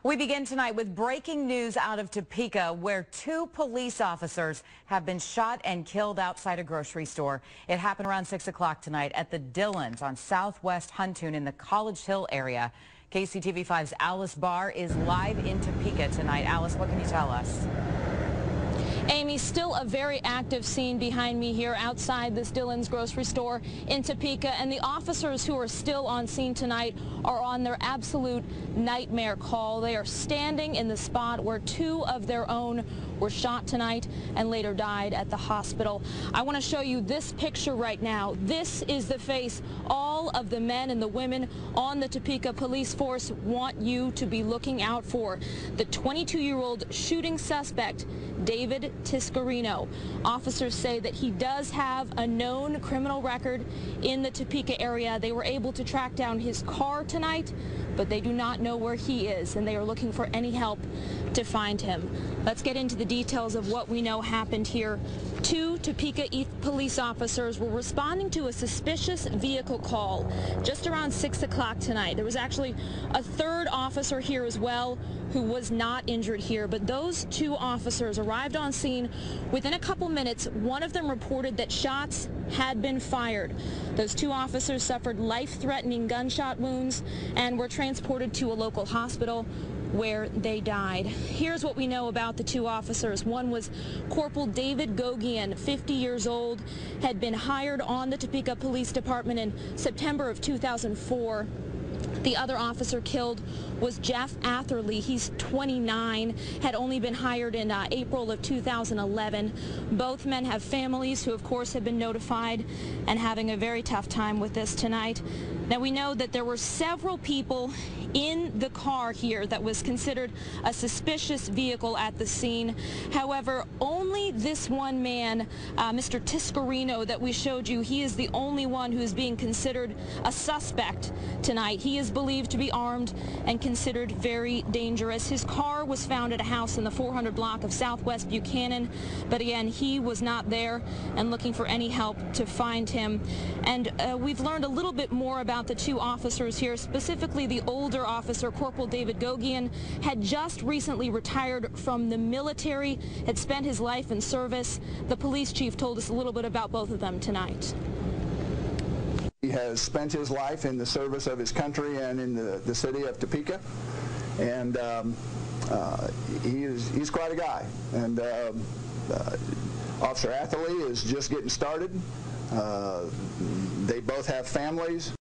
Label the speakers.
Speaker 1: We begin tonight with breaking news out of Topeka, where 2 police officers have been shot and killed outside a grocery store. It happened around 6 o'clock tonight at the Dillons on Southwest Huntoon in the College Hill area. KCTV5's Alice Barr is live in Topeka tonight. Alice, what can you tell us?
Speaker 2: Amy, still a very active scene behind me here outside this Dillons grocery store in Topeka, and the officers who are still on scene tonight are on their absolute nightmare call. They are standing in the spot where 2 of their own were shot tonight and later died at the hospital. I want to show you this picture right now. This is the face all of the men and the women on the Topeka police force want you to be looking out for. The 22-year-old shooting suspect, David Tiscarino. Officers say that he does have a known criminal record in the Topeka area. They were able to track down his car tonight, but they do not know where he is, and they are looking for any help to find him. Let's get into the details of what we know happened here. 2 Topeka police officers were responding to a suspicious vehicle call just around 6 o'clock tonight. There was actually a 3rd officer here as well who was not injured here, but those 2 officers arrived on scene within a couple minutes. One of them reported that shots had been fired. Those 2 officers suffered life-threatening gunshot wounds and were transported to a local hospital where they died. Here's what we know about the 2 officers. One was Corporal David Gogian, 50 years old, had been hired on the Topeka Police Department in September of 2004. The other officer killed was Jeff Atherley. He's 29, had only been hired in April of 2011. Both men have families who, of course, have been notified and having a very tough time with this tonight. Now, we know that there were several people in the car here that was considered a suspicious vehicle at the scene. However, only this one man, Mr. Tiscarino, that we showed you, he is the only one who is being considered a suspect tonight. He is believed to be armed and considered very dangerous. His car was found at a house in the 400 block of Southwest Buchanan, but again, he was not there and looking for any help to find him. And we've learned a little bit more about the 2 officers here, specifically the older officer, Corporal David Gogian, had just recently retired from the military, had spent his life in service. The police chief told us a little bit about both of them tonight.
Speaker 3: He has spent his life in the service of his country and in the city of Topeka, and he's quite a guy. And Officer Atherley is just getting started. They both have families.